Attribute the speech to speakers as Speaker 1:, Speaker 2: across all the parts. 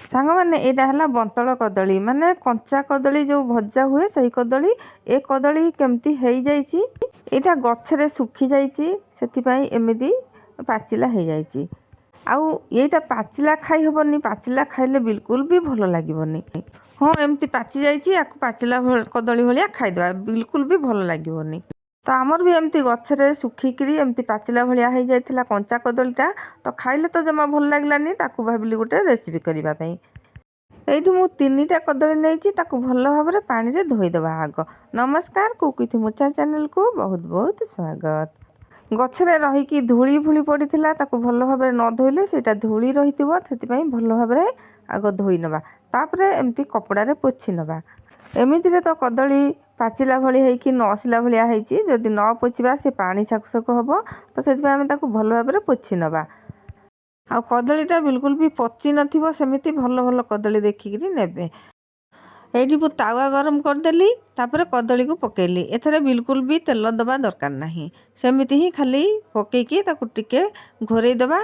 Speaker 1: सांग मैंने यहाँ है बंतल कदली माने कंचा कदली जो भजा हुए सही कदली ए कदली केमती हो जाइए गचरे सुखी जापाई एमती पाचिला हो जाइए आउ ये पाचिला खाई हेनी पाचिला खाइले बिल्कुल भी भल लगे हाँ एमती पाचि जाइए पाचिला कदली भाया खाईदे बिल्कुल भी भल लगे तो आमर भी एमती गचरे सुखिकी एमती पाचिला भाया हो जाता कंचा कदलीटा तो खाइले तो जमा भल लगलानी ताकू भाविली गोटे रेसिपी करने ये मु 3टा कदली नहीं भल भाव में पानी में धोईदेवा आग। नमस्कार कुक विथ मोचा चैनल को बहुत बहुत स्वागत। गछरे रहीकि धूली भूली पड़ा भल भाव में न धोइले से धूली रही से भल भाव में आग धोई नवा तापर एमती कपड़े पोछि नवा एमितिरे तो कदली पाचिला भली होइकि नसिला भलिया होइछि जदि न पोछिबा से पानी छाकुछाकु हबो तो सेतिपा आमे ताकु भल भाव में पोछि नवा आ कदलीटा बिल्कुल भी पची नथिबो सेमिति भल भल कदली देखिकरी नेबे। एठी मु तावा गरम करदेली तापर कदली को पकेली एथरे बिल्कुल भी तेल दबा दरकार नाही सेमिति ही खाली पकेकी ताकु टिके घोरै दबा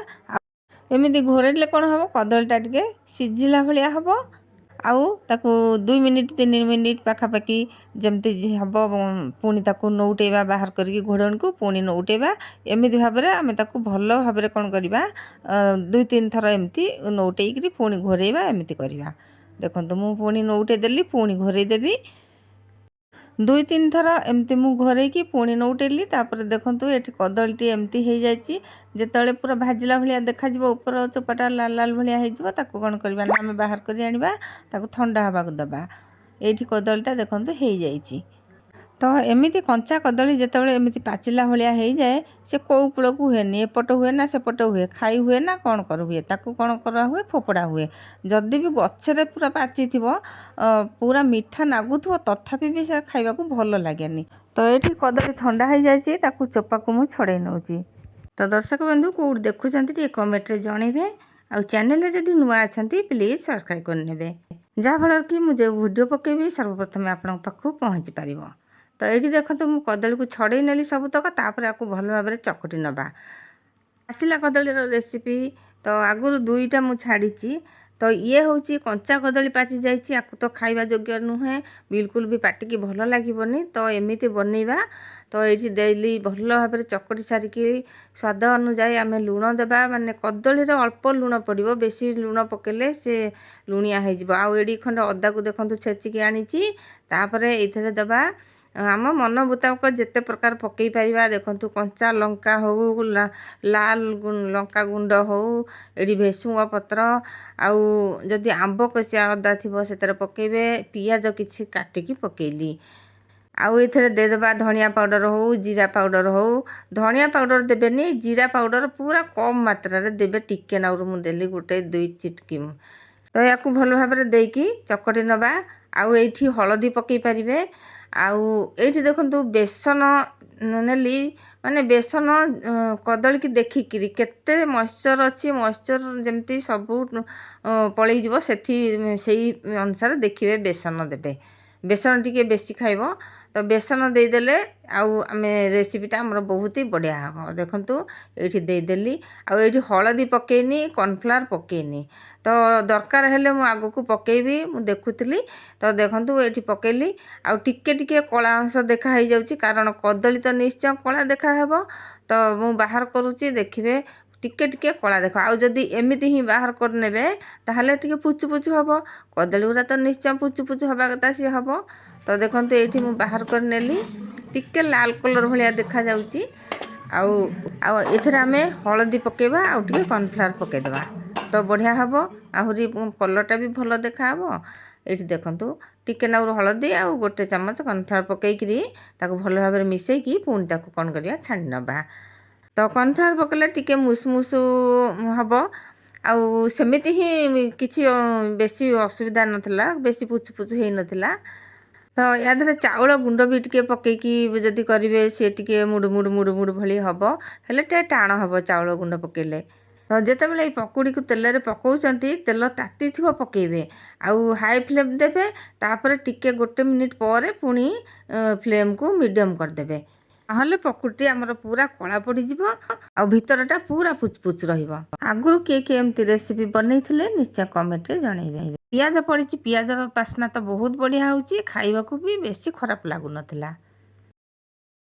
Speaker 1: एमिति घोरैले कोन हबो कदलीटा टिके सिझिला भलिया हबो आउ ताकू 2 मिनिट 3 मिनिट पाखापाखि जमती हम पुणी ताकू नौटेबा बाहर करके घोड़न को पुणी नौटेबा एमती भाव में आम ताकू भल भाव में कौन करवा 2-3 थर एमती नौटेक पुणी घोरैबा एमती करवा। देखो मु पुणी नौटे देली पुणी घोरैदेवी 2-3 थर एमती मु घोरैकी पुणी नौटेली तापर देखंतु एठी कदलीटी एमती हो जाइए जेतले पूरा भाजिला भलिया देखा जिवो ऊपर चोपाटा लाल लाल भलिया हो जिवो ताकू कोन करबा ना आमे बाहर करी आनिबा ताकू ठंडा हबाक दबा। एठी कदलीटा देखंतु हो जाइए तो एमती कंचा कदली जितेबाला एमती पाचिला भाया हो जाए से कौ कूल को हुए एपट हुए ना सेपट हुए खाई हुए ना कौन कर हुए ताकू कौन करा हुए फोपड़ा हुए जदि भी गचरे पूरा पाची थी पूरा मीठा नागुथो तथापि भी से खाइबा को भल लगे तो ये कदली ठंडा हो जाए चोपा को मुझे छड़े नौची। तो दर्शक बंधु कौट देखुं कमेंट्रे जनइबे आ चैनल जदि नुआ अच्छा प्लीज सब्सक्राइब करने जहाँफल कि मुझे वीडियो पकेबी सर्वप्रथम आपण पाखु पहुँची पार। तो ये देखो मु कदली को छड़े नेली सबुतक तापर आपको भल भाव में चकटी नवा आसला कदलीर रेसिपी तो आगुरी 2टा मु छाड़ी तो ये हूँ कंचा कदली पाचि जाइए आपको तो खाइबा योग्य नुहे बिल्कुल भी पाटी की भल लगे तो एमती बनइबा तो ये देली भल भाव में चकटी सारिकी स्वाद अनुजाई आम लुण देवा माने कदली अल्प लुण पड़ो बेसी लुण पकेले से लुणिया हो आउ एडी खंड अदा को देखो छेचिकी आनी ये देवा आम मन मुताबक जिते प्रकार पकई पारिबा। देखंतु कंचा लंका हो लाल लंका गुंड हो एडी भेसुंग पत्र आउ जदि आंब कसिया अदा थिबो सेतरे पकेबे पियाज किछि काटिकी पकेली आउ एथरे देदेबा धनिया पाउडर हो जीरा पाउडर हो धनिया पाउडर देबेनी जीरा पाउडर पूरा कम मात्रा रे देबे टिके नाउर मु देली गोटे 2 चिटकी तो याकू भल भाव में देकी चकटी नबा आउ एठी हळदी पकई पारिबे आउ ये देखो बेसन नेली माने बेसन कदली की देखिकी केते मॉइस्चर अच्छी मॉइस्चर जमती सबू पलैज से अनुसार देखिए बेसन देबे बेसन टिके बेसी खाइबो तो बेसन देदेले आउ आमे रेसिपीटा आमर बहुत ही बढ़िया हम देखु ये देदेली आउ ये हलदी पकेनी कॉर्नफ्लावर पकेनी तो दरकार हेले मु आगो को पकेबी मु देखुली तो देखु ये पकेली आउ टिके टिके कला अंश देखा हो जाउची कारण कदली तो निश्चय कला देखा हेबो तो मु बाहर करूची देखिबे टिके टिके कला देख आउ जदि एमिति ही बाहर करने ताहले टिके पुचु पुचु हम कदली गुरा तो निश्चय पुचु पुचु हवा कथा सी हम तो देखो ये मु बाहर कर नेली टिके लाल कलर भाया देखा जाउची आउ आउ एथरे आमे हळदी पकेबा आउ टिके कॉर्नफ्लावर पकेदेबा तो बढ़िया हम आहुरी कलरटा भी भल देखा हम ये देखु टिके नाउर हळदी आउ गोटे चमच कॉर्नफ्लावर पकईकरी ताको भल भाव में मिसेकी पुणी ताको कौन करवा छाणी नबा तो कॉर्नफ्लावर पकेले टिके मुसमुसु हम आउ सेमिति ही किछि बेसी असुविधा नथिला बेसी पुचु पुचु हेई नथिला तो या देहरे चाउल गुंड भी टिके पकईकी जदि करेंगे सी टिके मुड़ मुड़ मुड़ मुड़ भली हम हेले टे टाण हम चाउल गुंड पकेले तो जिते बड़े पकुड़ी को तेल पकाउछंती तेल ताती थी पकेबे आउ हाई फ्लेम देबे तापर टिके 1 मिनिट पर पुणी फ्लेम को मीडियम करदेबे ନହେଲେ ପକୁଡ଼ିଟି ଆମର ପୁରା କଳା ପଡ଼ିଯିବ ଆଉ ଭିତରଟା ପୁରା ପୁଚପୁଚ ରହିବ। ଆଗରୁ କିଏ କିଏ ଏମିତି ରେସିପି ବନେଇଥିଲେ ନିଶ୍ଚୟ କମେଣ୍ଟରେ ଜଣେଇବେ। ପିଆଜ ପଡ଼ିଛି, ପିଆଜର ବାସ୍ନା ତ ବହୁତ ବଢ଼ିଆ ହେଉଛି, ଖାଇବାକୁ ବି ବେଶୀ ଖରାପ ଲାଗୁନଥିଲା।